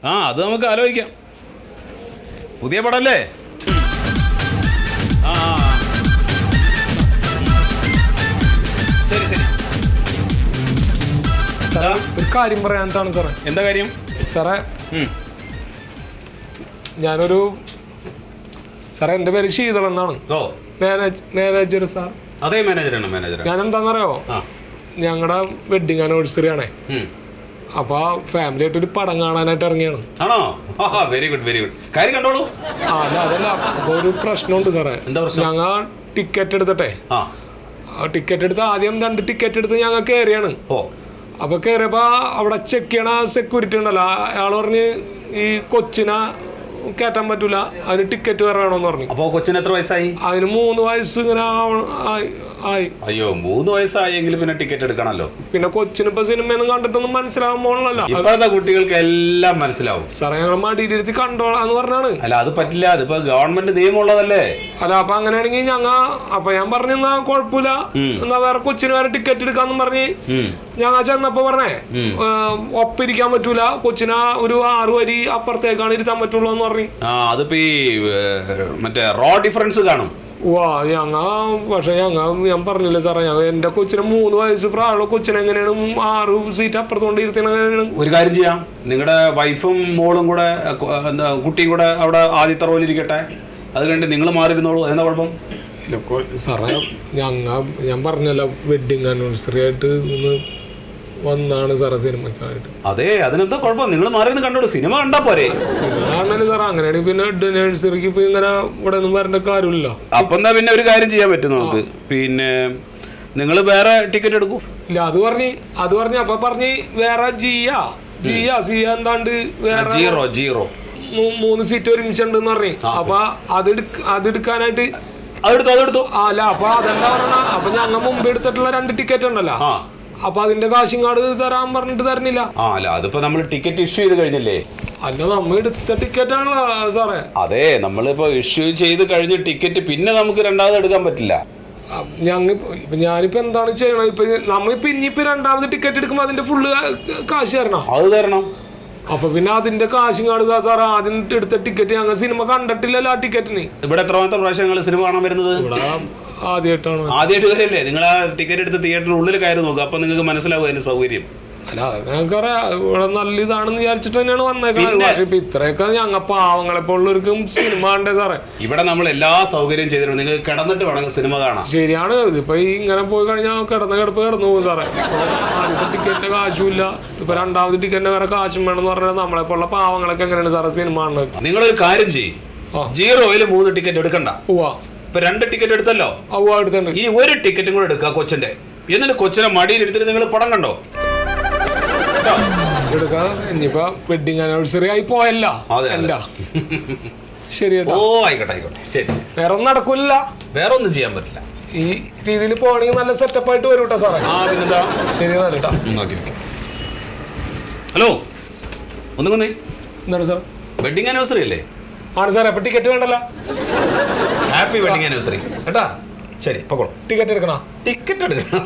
ആ അത് നമുക്ക് ആലോചിക്കാം. പുതിയ പടല്ലേ? ആ ശരി ശരി. ഒരു കാര്യം പറയാനാണ് സാറേ. എന്താ കാര്യം സാറേ? ഞാനൊരു സാറേ എൻ്റെ പേര് ശീതൾ എന്നാണ്. ഓ മാനേജർ സാർ. അതേ മാനേജറാണ്. മാനേജർ ഞാൻ എന്താണെന്നറിയോ, ഞങ്ങളുടെ വെഡിങ് ആനിവേഴ്സറി ആണേ. അപ്പൊ ഫാമിലി ആയിട്ട് ഒരു പടം കാണാനായിട്ട് ഇറങ്ങിയാണ്. ആണോ? Very good very good. കാര്യം കണ്ടോളൂ. അതല്ല, അപ്പൊ ഒരു പ്രശ്നമുണ്ട് സാറേ. ഞങ്ങൾ ടിക്കറ്റ് എടുത്തിട്ടെ, ടിക്കറ്റ് എടുത്ത് ആദ്യം 2 ടിക്കറ്റ് എടുത്ത് ഞങ്ങൾ കയറിയാണ്. അപ്പൊ കയറിയപ്പോ അവിടെ ചെക്ക് ചെയ്യണ സെക്യൂരിറ്റി ഉണ്ടല്ലോ, അയാൾ പറഞ്ഞ് ഈ കൊച്ചിനെ കയറ്റാൻ പറ്റൂല, അതിന് ടിക്കറ്റ് വേറെ വേണമെന്ന് പറഞ്ഞു. അപ്പൊ കൊച്ചിന് എത്ര വയസ്സായി? അതിന് 3 വയസ്സ് ഇങ്ങനെ ആയി. അയ്യോ 3 വയസ്സായെങ്കിൽ പിന്നെ ടിക്കറ്റ് എടുക്കണല്ലോ. പിന്നെ കൊച്ചിനിപ്പോ സിനിമയൊന്നും കണ്ടിട്ടൊന്നും മനസ്സിലാവാൻ പോകണല്ലോ. ഇപ്പോഴത്തെ കുട്ടികൾക്ക് എല്ലാം മനസ്സിലാവും സാറേ. ഞങ്ങൾ മടിയിലിരുത്തി കണ്ടോളാന്ന് പറഞ്ഞാണ്. അല്ല അത് പറ്റില്ല, അതിപ്പോ ഗവൺമെന്റ് നിയമമുള്ളതല്ലേ. അല്ല അപ്പൊ അങ്ങനെയാണെങ്കിൽ അപ്പൊ ഞാൻ പറഞ്ഞാ കുഴപ്പമില്ല, എന്നാ വേറെ കൊച്ചിന് വേറെ ടിക്കറ്റ് എടുക്കാന്നും പറഞ്ഞ് ഞങ്ങൾ ചെന്നപ്പോ പറഞ്ഞേ ഒപ്പിരിക്കാൻ പറ്റൂല, കൊച്ചിനെ ഒരു 6 വരി അപ്പുറത്തേക്കാണ് ഇരുത്താൻ പറ്റുള്ളൂ എന്ന് പറഞ്ഞു. അതിപ്പോ ഈ മറ്റേ റോ ഡിഫറൻസ് കാണും. പക്ഷെ ഞാൻ പറഞ്ഞില്ലേ സാറേ, എന്റെ കൊച്ചിന് 3 വയസ്സ് പ്രായമുള്ള കൊച്ചിനെ എങ്ങനെയാണ് 6 സീറ്റ് അപ്പുറത്തോണ്ട് ഇരുത്തണ? ഒരു കാര്യം ചെയ്യാം, നിങ്ങളുടെ വൈഫും മോളും കൂടെ എന്താ കുട്ടിയും കൂടെ അവിടെ ആദ്യത്തെ റോയിലിരിക്കട്ടെ, അത് കഴിഞ്ഞിട്ട് നിങ്ങൾ മാറിയിരുന്നോളൂ. എന്താ കുഴപ്പം? സാറേ ഞാൻ പറഞ്ഞല്ലോ, വെഡിങ് ആനിവേഴ്സറി ആയിട്ട് വന്നാണ് സാറേ സിനിമക്കായിട്ട്. അതെ, അതിനെന്താ കുഴപ്പം? നിങ്ങൾ മാറിയെന്ന് കണ്ടോളൂ, സിനിമ കണ്ടാ പോരെ. സിനിമ കാണാൻ സാറേ, അങ്ങനെയാണെങ്കിൽ പിന്നെ ആനിവേഴ്സറിക്ക് ഇപ്പൊ ഇങ്ങനെ ഇവിടെ ഒന്നും വരേണ്ട കാര്യമില്ല. അപ്പൊ എന്താ പിന്നെ ഒരു കാര്യം ചെയ്യാൻ പറ്റും നമുക്ക്, പിന്നെ നിങ്ങൾ വേറെ ടിക്കറ്റ് എടുക്കൂ. ഇല്ല അത് പറഞ്ഞ് അപ്പൊ പറഞ്ഞ് വേറെ സിയ എന്താണ്ട് വേറെ 3 സീറ്റ് ഒരുമിച്ചുണ്ടെന്ന് പറഞ്ഞു. അപ്പൊ അതെടുക്കാനായിട്ട് അതെടുത്തു. അല്ല അപ്പൊ അതല്ല പറഞ്ഞ, അപ്പൊ ഞങ്ങൾ മുമ്പ് എടുത്തിട്ടുള്ള 2 ടിക്കറ്റ് ഉണ്ടല്ലോ, അപ്പൊ അതിന്റെ കാശും കാർഡ് തരാൻ പറഞ്ഞിട്ട് തരുന്നില്ല. അല്ല അതിപ്പോ നമ്മൾ ടിക്കറ്റ് ഇഷ്യൂ ചെയ്ത് കഴിഞ്ഞില്ലേ? അല്ല നമ്മൾ എടുത്ത ടിക്കറ്റ് ആണല്ലോ സാറേ. അതെ, നമ്മളിപ്പോ ഇഷ്യൂ ചെയ്ത് കഴിഞ്ഞ ടിക്കറ്റ് പിന്നെ നമുക്ക് രണ്ടാമത് എടുക്കാൻ പറ്റില്ല. ഞാനിപ്പോ എന്താണ് ചെയ്യണത്? ഇപ്പൊ നമ്മളിപ്പോ ഇനിയിപ്പോ 2ാമത് ടിക്കറ്റ് എടുക്കുമ്പോ അതിന്റെ ഫുള്ള് കാശ് തരണം. അത് തരണം. അപ്പൊ പിന്നെ അതിന്റെ കാശും കാർഡ് സാർ. ആദ്യം എടുത്ത ടിക്കറ്റ് ഞങ്ങൾ സിനിമ കണ്ടിട്ടില്ലല്ലോ ആ ടിക്കറ്റിന്. ഇവിടെ എത്രാമത്തെ പ്രാവശ്യം സിനിമ കാണാൻ വരുന്നത്? ആദ്യമായിട്ട് വരല്ലേ? നിങ്ങൾ ആ ടിക്കറ്റ് എടുത്ത് തിയേറ്ററിന് ഉള്ളിൽ കയറി നോക്കുക, അപ്പൊ നിങ്ങൾക്ക് മനസ്സിലാവും അതിന്റെ സൗകര്യം. അല്ല ഞങ്ങൾക്കറിയാം ഇവിടെ നല്ല ഇതാണെന്ന് വിചാരിച്ചിട്ട് തന്നെയാണ് വന്നേക്കുന്നത്. പക്ഷെ ഇപ്പൊ ഇത്രയൊക്കെ ഞങ്ങൾ പാവങ്ങളെ പോലുള്ളവർക്കും സിനിമ കണ്ടേ സാറേ. ഇവിടെ നമ്മൾ എല്ലാ സൗകര്യം ചെയ്തിട്ടുണ്ട്, നിങ്ങൾക്ക് കിടന്നിട്ട് വേണം സിനിമ കാണാം. ശരിയാണ്. ഇതിപ്പോ ഇങ്ങനെ പോയി കഴിഞ്ഞാൽ കിടന്ന് കിടന്നു പോകും സാറേ. ആദ്യത്തെ ടിക്കറ്റിന്റെ കാശുമില്ല, ഇപ്പൊ 2ാമത് ടിക്കറ്റിന്റെ വേറെ കാശും വേണമെന്ന് പറഞ്ഞാൽ നമ്മളെ പോലുള്ള പാവങ്ങളൊക്കെ എങ്ങനെയാണ് സാറേ സിനിമ കാണുന്നത്? നിങ്ങളൊരു കാര്യം ചെയ്യും, 0-ൽ 3 ടിക്കറ്റ് എടുക്കണ്ട. ഇപ്പൊ 2 ടിക്കറ്റ് എടുത്തല്ലോ, എടുത്തുണ്ട്. ഇനി 1 ടിക്കറ്റും കൂടെ എടുക്കുക കൊച്ചിന്റെ. എന്നിട്ട് കൊച്ചിനെ മടിയിൽ എടുത്തിട്ട് നിങ്ങൾ പടം കണ്ടോ. ഇനിയിപ്പോ വെഡിങ് ആനിവേഴ്സറി ആയി പോയല്ലോ. ശരി. ആയിക്കോട്ടെ. ശരി. വേറെ ഒന്നും നടക്കില്ല, വേറെ ഒന്നും ചെയ്യാൻ പറ്റില്ല. ഈ രീതിയിൽ പോവാണെങ്കിൽ നല്ല സെറ്റപ്പ് ആയിട്ട് വരും കേട്ടോ സാറേ. പിന്നെന്താ. ശരി. ഹലോ, ഒന്നും വന്നേ. എന്താണ് സാർ? വെഡിങ് ആനിവേഴ്സറി അല്ലേ? ആണ് സാറേ. അപ്പൊ ടിക്കറ്റ് വേണ്ടല്ലോ. ഹാപ്പി വെഡിങ് ആനിവേഴ്സറി കേട്ടാ. ശരി, പൊക്കോളൂ. ടിക്കറ്റ് എടുക്കണം. ടിക്കറ്റ് എടുക്കണം.